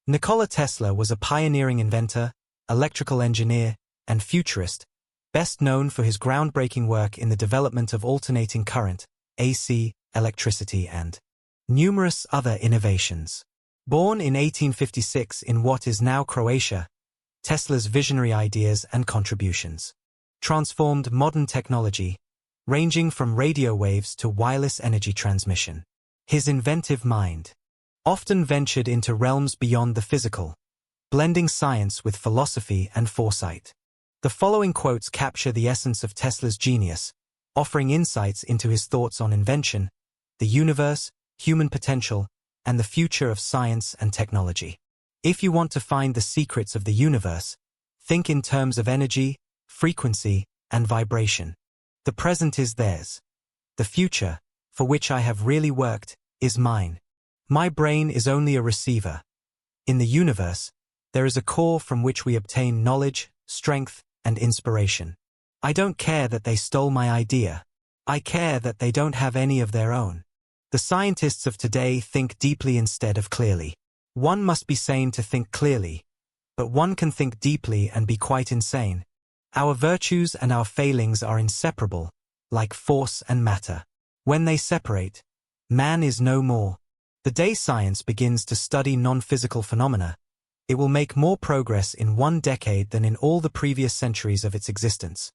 Nikola Tesla was a pioneering inventor, electrical engineer, and futurist, best known for his groundbreaking work in the development of alternating current, AC, electricity and numerous other innovations. Born in 1856 in what is now Croatia, Tesla's visionary ideas and contributions transformed modern technology, ranging from radio waves to wireless energy transmission. His inventive mind often ventured into realms beyond the physical, blending science with philosophy and foresight. The following quotes capture the essence of Tesla's genius, offering insights into his thoughts on invention, the universe, human potential, and the future of science and technology. If you want to find the secrets of the universe, think in terms of energy, frequency, and vibration. The present is theirs. The future, for which I have really worked, is mine. My brain is only a receiver. In the universe, there is a core from which we obtain knowledge, strength, and inspiration. I don't care that they stole my idea. I care that they don't have any of their own. The scientists of today think deeply instead of clearly. One must be sane to think clearly, but one can think deeply and be quite insane. Our virtues and our failings are inseparable, like force and matter. When they separate, man is no more. The day science begins to study non-physical phenomena, it will make more progress in 1 decade than in all the previous centuries of its existence.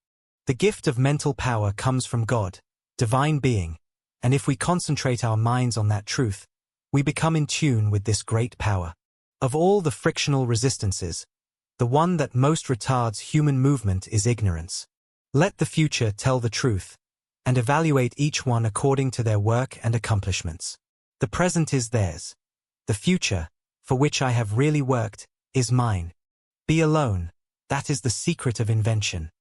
The gift of mental power comes from God, divine being, and if we concentrate our minds on that truth, we become in tune with this great power. Of all the frictional resistances, the one that most retards human movement is ignorance. Let the future tell the truth, and evaluate each one according to their work and accomplishments. The present is theirs. The future, for which I have really worked, is mine. Be alone, that is the secret of invention.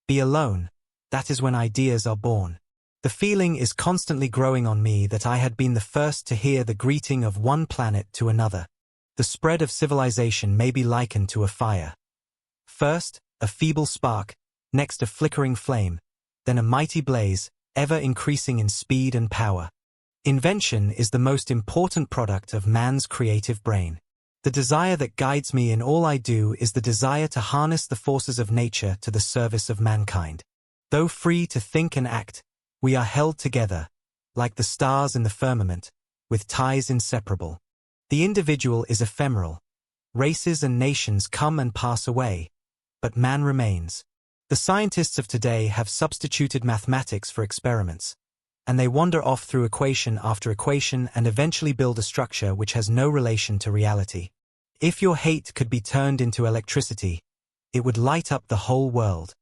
Be alone, that is when ideas are born. The feeling is constantly growing on me that I had been the first to hear the greeting of one planet to another. The spread of civilization may be likened to a fire. First, a feeble spark, next a flickering flame, then a mighty blaze, ever increasing in speed and power. Invention is the most important product of man's creative brain. The desire that guides me in all I do is the desire to harness the forces of nature to the service of mankind. Though free to think and act, we are held together, like the stars in the firmament, with ties inseparable. The individual is ephemeral. Races and nations come and pass away, but man remains. The scientists of today have substituted mathematics for experiments, and they wander off through equation after equation and eventually build a structure which has no relation to reality. If your hate could be turned into electricity, it would light up the whole world.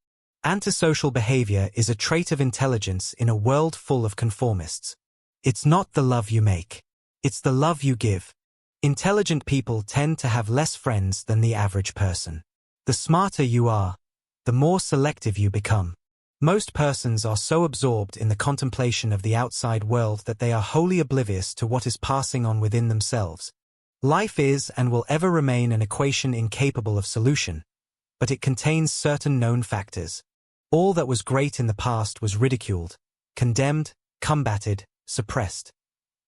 Antisocial behavior is a trait of intelligence in a world full of conformists. It's not the love you make. It's the love you give. Intelligent people tend to have less friends than the average person. The smarter you are, the more selective you become. Most persons are so absorbed in the contemplation of the outside world that they are wholly oblivious to what is passing on within themselves. Life is and will ever remain an equation incapable of solution, but it contains certain known factors. All that was great in the past was ridiculed, condemned, combated, suppressed,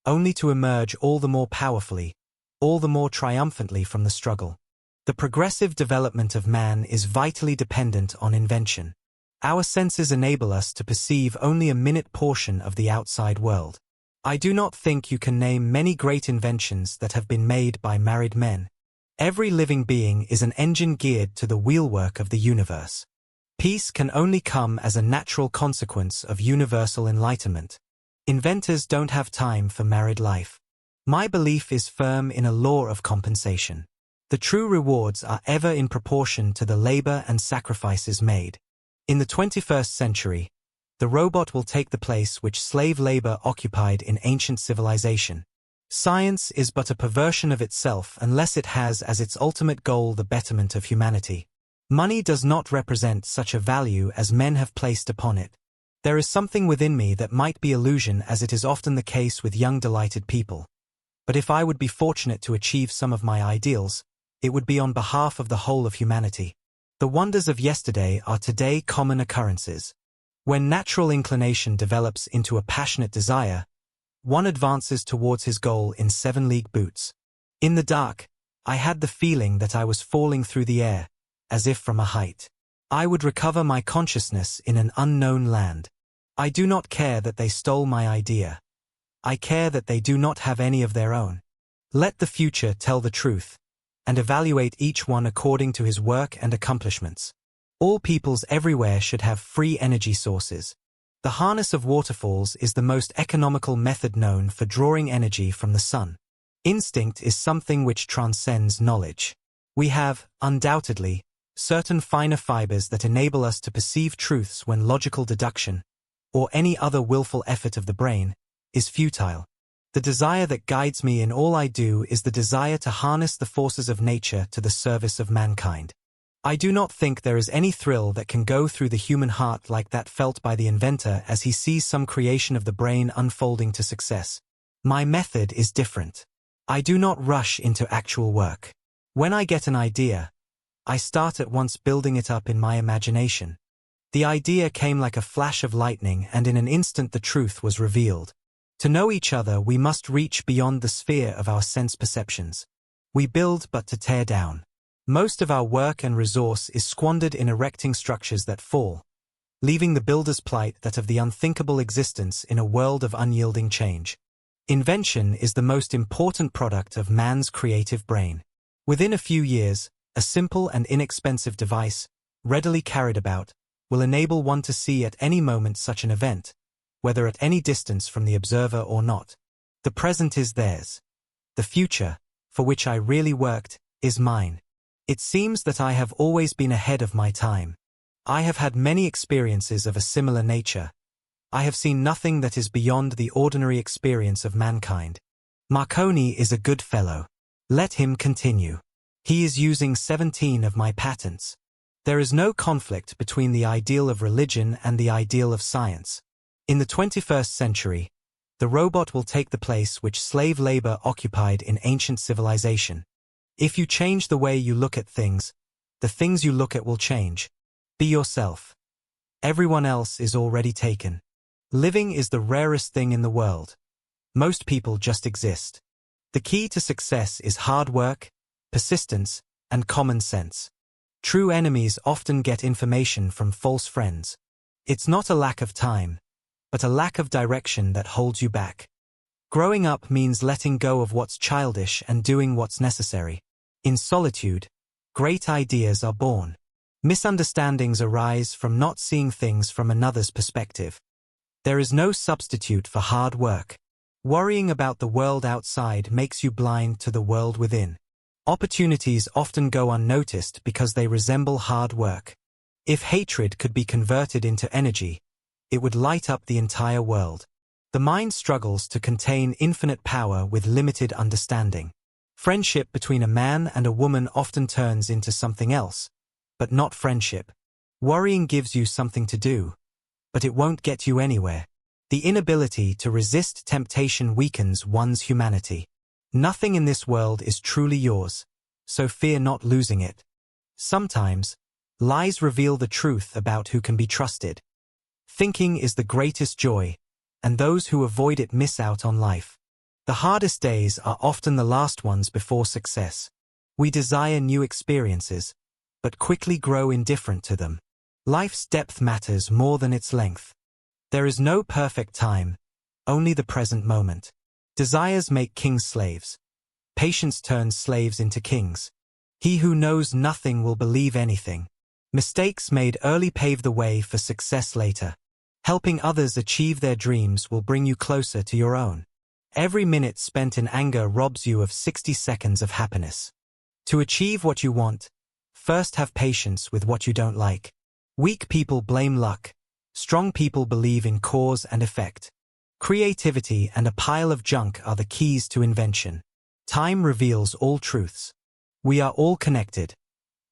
only to emerge all the more powerfully, all the more triumphantly from the struggle. The progressive development of man is vitally dependent on invention. Our senses enable us to perceive only a minute portion of the outside world. I do not think you can name many great inventions that have been made by married men. Every living being is an engine geared to the wheelwork of the universe. Peace can only come as a natural consequence of universal enlightenment. Inventors don't have time for married life. My belief is firm in a law of compensation. The true rewards are ever in proportion to the labor and sacrifices made. In the 21st century, the robot will take the place which slave labor occupied in ancient civilization. Science is but a perversion of itself unless it has as its ultimate goal the betterment of humanity. Money does not represent such a value as men have placed upon it. There is something within me that might be illusion, as it is often the case with young delighted people. But if I would be fortunate to achieve some of my ideals, it would be on behalf of the whole of humanity. The wonders of yesterday are today common occurrences. When natural inclination develops into a passionate desire, one advances towards his goal in 7-league boots. In the dark, I had the feeling that I was falling through the air, as if from a height. I would recover my consciousness in an unknown land. I do not care that they stole my idea. I care that they do not have any of their own. Let the future tell the truth, and evaluate each one according to his work and accomplishments. All peoples everywhere should have free energy sources. The harness of waterfalls is the most economical method known for drawing energy from the sun. Instinct is something which transcends knowledge. We have, undoubtedly, certain finer fibers that enable us to perceive truths when logical deduction, or any other willful effort of the brain, is futile. The desire that guides me in all I do is the desire to harness the forces of nature to the service of mankind. I do not think there is any thrill that can go through the human heart like that felt by the inventor as he sees some creation of the brain unfolding to success. My method is different. I do not rush into actual work. When I get an idea, I start at once building it up in my imagination. The idea came like a flash of lightning, and in an instant the truth was revealed. To know each other, we must reach beyond the sphere of our sense perceptions. We build but to tear down. Most of our work and resource is squandered in erecting structures that fall, leaving the builder's plight that of the unthinkable existence in a world of unyielding change. Invention is the most important product of man's creative brain. Within a few years, a simple and inexpensive device, readily carried about, will enable one to see at any moment such an event, whether at any distance from the observer or not. The present is theirs. The future, for which I really worked, is mine. It seems that I have always been ahead of my time. I have had many experiences of a similar nature. I have seen nothing that is beyond the ordinary experience of mankind. Marconi is a good fellow. Let him continue. He is using 17 of my patents. There is no conflict between the ideal of religion and the ideal of science. In the 21st century, the robot will take the place which slave labor occupied in ancient civilization. If you change the way you look at things, the things you look at will change. Be yourself. Everyone else is already taken. Living is the rarest thing in the world. Most people just exist. The key to success is hard work, persistence, and common sense. True enemies often get information from false friends. It's not a lack of time, but a lack of direction that holds you back. Growing up means letting go of what's childish and doing what's necessary. In solitude, great ideas are born. Misunderstandings arise from not seeing things from another's perspective. There is no substitute for hard work. Worrying about the world outside makes you blind to the world within. Opportunities often go unnoticed because they resemble hard work. If hatred could be converted into energy, it would light up the entire world. The mind struggles to contain infinite power with limited understanding. Friendship between a man and a woman often turns into something else, but not friendship. Worrying gives you something to do, but it won't get you anywhere. The inability to resist temptation weakens one's humanity. Nothing in this world is truly yours, so fear not losing it. Sometimes, lies reveal the truth about who can be trusted. Thinking is the greatest joy, and those who avoid it miss out on life. The hardest days are often the last ones before success. We desire new experiences, but quickly grow indifferent to them. Life's depth matters more than its length. There is no perfect time, only the present moment. Desires make kings slaves. Patience turns slaves into kings. He who knows nothing will believe anything. Mistakes made early pave the way for success later. Helping others achieve their dreams will bring you closer to your own. Every minute spent in anger robs you of 60 seconds of happiness. To achieve what you want, first have patience with what you don't like. Weak people blame luck. Strong people believe in cause and effect. Creativity and a pile of junk are the keys to invention. Time reveals all truths. We are all connected.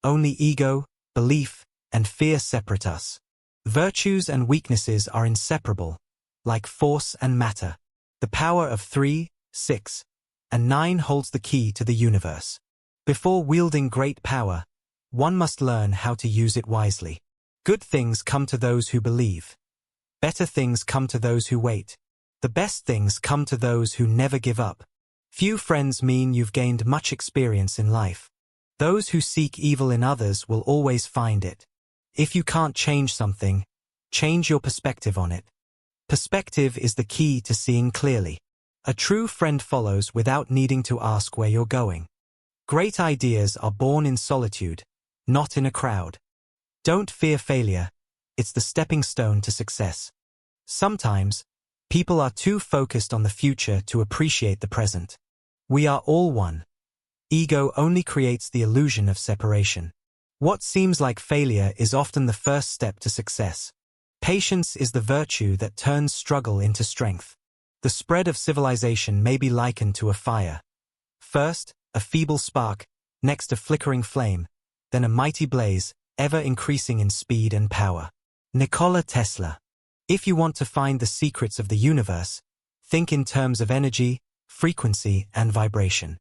Only ego, belief, and fear separate us. Virtues and weaknesses are inseparable, like force and matter. The power of 3, 6, and 9 holds the key to the universe. Before wielding great power, one must learn how to use it wisely. Good things come to those who believe. Better things come to those who wait. The best things come to those who never give up. Few friends mean you've gained much experience in life. Those who seek evil in others will always find it. If you can't change something, change your perspective on it. Perspective is the key to seeing clearly. A true friend follows without needing to ask where you're going. Great ideas are born in solitude, not in a crowd. Don't fear failure. It's the stepping stone to success. Sometimes, people are too focused on the future to appreciate the present. We are all one. Ego only creates the illusion of separation. What seems like failure is often the first step to success. Patience is the virtue that turns struggle into strength. The spread of civilization may be likened to a fire. First, a feeble spark, next a flickering flame, then a mighty blaze, ever increasing in speed and power. Nikola Tesla. If you want to find the secrets of the universe, think in terms of energy, frequency, and vibration.